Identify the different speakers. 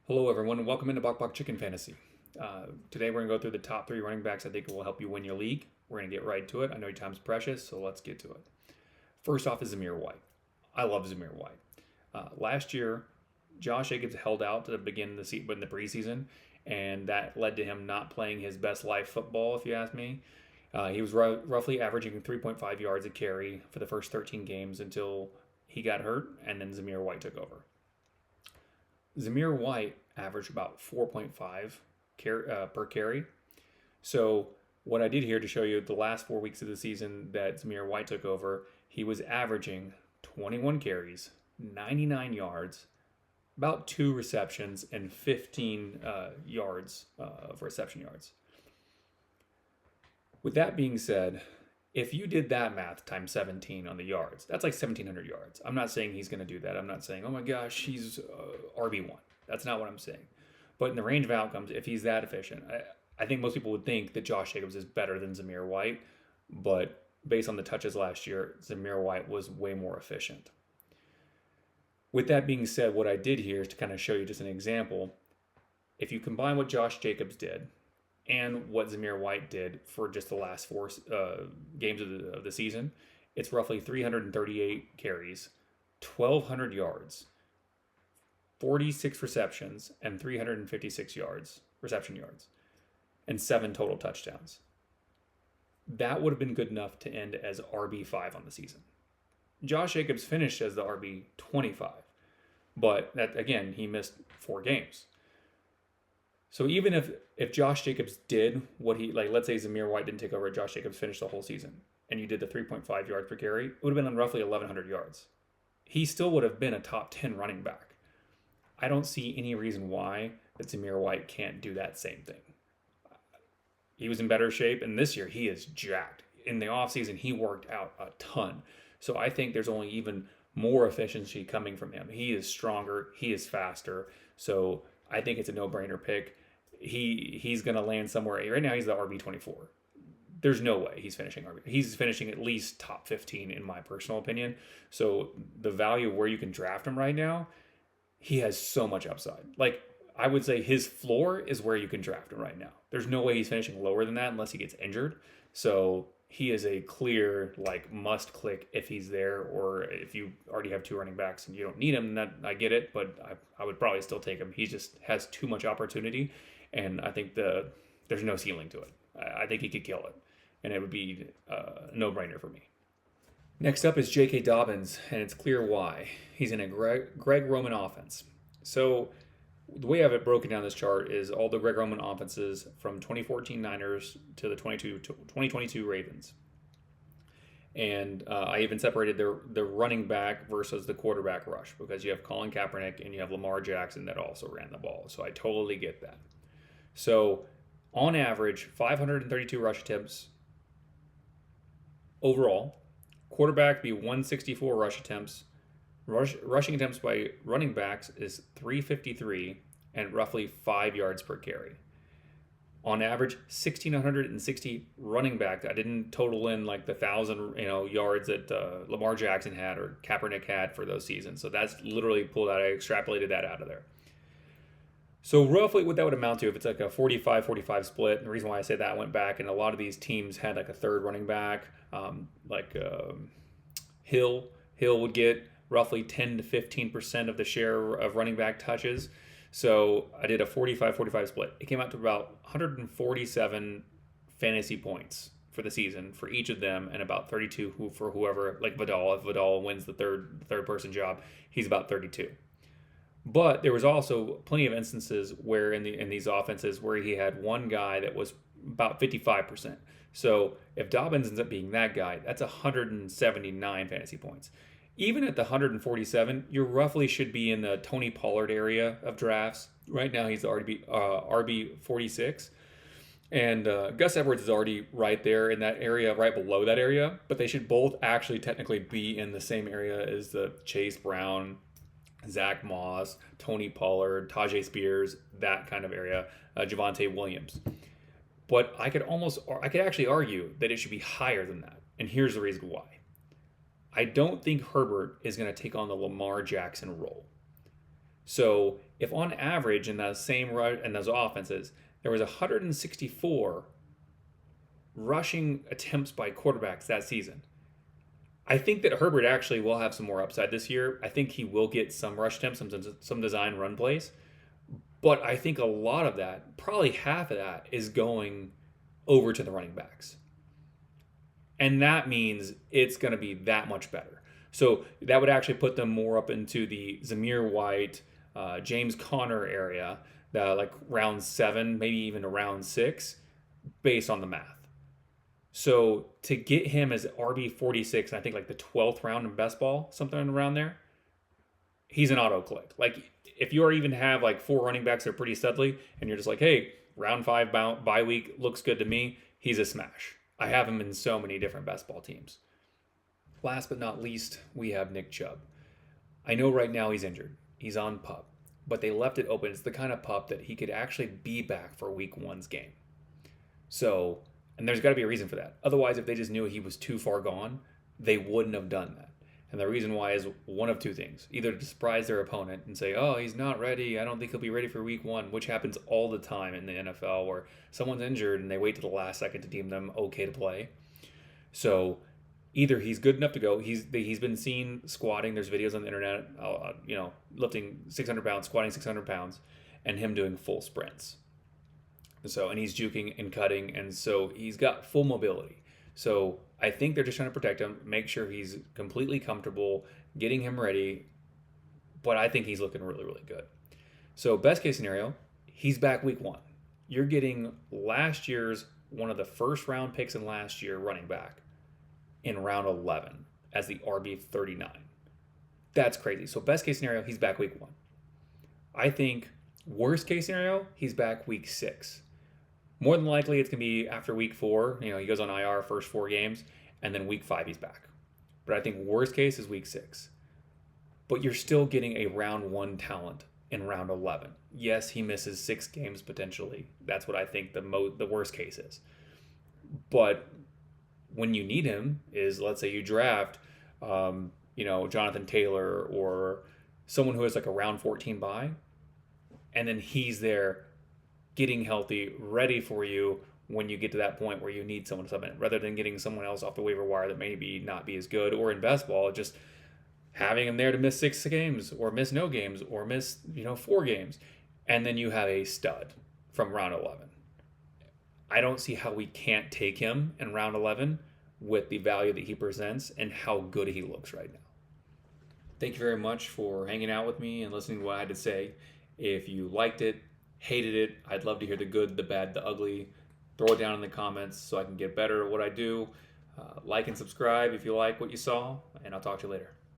Speaker 1: Hello, everyone, and welcome into Bock Chicken Fantasy. Today, we're going to go through the top three running backs I think will help you win your league. We're going to get right to it. I know your time's precious, so let's get to it. First off is Zamir White. I love Zamir White. Last year, Josh Jacobs held out to begin in the preseason, and that led to him not playing his best life football, if you ask me. He was roughly averaging 3.5 yards a carry for the first 13 games until he got hurt, and then Zamir White took over. Zamir White averaged about 4.5 per carry. So what I did here to show you the last 4 weeks of the season that Zamir White took over, he was averaging 21 carries, 99 yards, about 2 receptions, and 15 yards of reception yards. With that being said, if you did that math times 17 on the yards, that's like 1,700 yards. I'm not saying he's going to do that. I'm not saying, oh my gosh, he's RB1. That's not what I'm saying. But in the range of outcomes, if he's that efficient, I think most people would think that Josh Jacobs is better than Zamir White. But based on the touches last year, Zamir White was way more efficient. With that being said, what I did here is to kind of show you just an example. If you combine what Josh Jacobs did and what Zamir White did for just the last 4 games of the season, it's roughly 338 carries, 1,200 yards, 46 receptions, and 356 reception yards, and 7 total touchdowns. That would have been good enough to end as RB5 on the season. Josh Jacobs finished as the RB25, but that, again, he missed 4 games. So even if Josh Jacobs did what he, like, let's say Zamir White didn't take over, Josh Jacobs finished the whole season, and you did the 3.5 yards per carry, it would have been on roughly 1,100 yards. He still would have been a top 10 running back. I don't see any reason why that Zamir White can't do that same thing. He was in better shape, and this year he is jacked. In the offseason, he worked out a ton. So I think there's only even more efficiency coming from him. He is stronger. He is faster. So I think it's a no-brainer pick. He's going to land somewhere. Right now, he's the RB24. There's no way he's finishing RB. He's finishing at least top 15 in my personal opinion. So the value of where you can draft him right now, he has so much upside. Like, I would say his floor is where you can draft him right now. There's no way he's finishing lower than that unless he gets injured. So he is a clear, like, must click if he's there, or if you already have 2 running backs and you don't need him, then I get it, but I would probably still take him. He just has too much opportunity, and I think there's no ceiling to it. I think he could kill it, and it would be a no-brainer for me. Next up is J.K. Dobbins, and it's clear why. He's in a Greg Roman offense. So the way I have it broken down this chart is all the Greg Roman offenses from 2014 Niners to the 2022 Ravens. And I even separated the running back versus the quarterback rush, because you have Colin Kaepernick and you have Lamar Jackson that also ran the ball. So I totally get that. So on average, 532 rush attempts overall. Quarterback be 164 rush attempts. Rushing attempts by running backs is 353 and roughly 5 yards per carry. On average, 1,660 running back. I didn't total in like the 1,000 yards that Lamar Jackson had or Kaepernick had for those seasons. So that's literally pulled out. I extrapolated that out of there. So roughly what that would amount to, if it's like a 45-45 split, and the reason why I say that, I went back and a lot of these teams had like a third running back, Hill would get roughly 10 to 15% of the share of running back touches. So I did a 45-45 split. It came out to about 147 fantasy points for the season for each of them, and about 32 for whoever, like Vidal. If Vidal wins the third person job, he's about 32. But there was also plenty of instances where in these offenses where he had one guy that was about 55%. So if Dobbins ends up being that guy, that's 179 fantasy points. Even at the 147, you roughly should be in the Tony Pollard area of drafts. Right now, he's already RB 46. And Gus Edwards is already right there in that area, right below that area. But they should both actually technically be in the same area as the Chase Brown, Zach Moss, Tony Pollard, Tajay Spears, that kind of area, Javonte Williams. But I could actually argue that it should be higher than that. And here's the reason why. I don't think Herbert is going to take on the Lamar Jackson role. So if on average in those in those offenses there was 164 rushing attempts by quarterbacks that season, I think that Herbert actually will have some more upside this year. I think he will get some rush attempts, some design run plays, but I think a lot of that, probably half of that, is going over to the running backs. And that means it's going to be that much better. So that would actually put them more up into the Zamir White, James Conner area, like round 7, maybe even to round 6, based on the math. So to get him as RB 46, and I think like the 12th round in best ball, something around there, he's an auto click. Like if you even have like 4 running backs that are pretty studly, and you're just like, hey, round 5 bye week looks good to me, he's a smash. I have him in so many different best ball teams. Last but not least, we have Nick Chubb. I know right now he's injured. He's on PUP, but they left it open. It's the kind of PUP that he could actually be back for week 1's game. So, and there's got to be a reason for that. Otherwise, if they just knew he was too far gone, they wouldn't have done that. And the reason why is one of two things. Either to surprise their opponent and say, oh, he's not ready. I don't think he'll be ready for week 1, which happens all the time in the NFL where someone's injured and they wait to the last second to deem them okay to play. So either he's good enough to go. He's been seen squatting. There's videos on the internet, lifting 600 pounds, squatting 600 pounds, and him doing full sprints. So, and he's juking and cutting, and so he's got full mobility. So I think they're just trying to protect him, make sure he's completely comfortable, getting him ready. But I think he's looking really, really good. So best case scenario, he's back week 1. You're getting last year's, one of the first round picks in last year running back in round 11 as the RB 39. That's crazy. So best case scenario, he's back week 1. I think worst case scenario, he's back week 6. More than likely, it's going to be after week 4. He goes on IR first 4 games, and then week 5, he's back. But I think worst case is week 6. But you're still getting a round 1 talent in round 11. Yes, he misses 6 games potentially. That's what I think the worst case is. But when you need him is, let's say you draft, Jonathan Taylor or someone who has like a round 14 bye, and then he's there getting healthy, ready for you when you get to that point where you need someone to sub in, rather than getting someone else off the waiver wire that maybe not be as good, or in best ball, just having him there to miss 6 games or miss no games or miss 4 games, and then you have a stud from round 11. I don't see how we can't take him in round 11 with the value that he presents and how good he looks right now. Thank you very much for hanging out with me and listening to what I had to say. If you liked it, hated it, I'd love to hear the good, the bad, the ugly. Throw it down in the comments so I can get better at what I do. Like and subscribe if you like what you saw, and I'll talk to you later.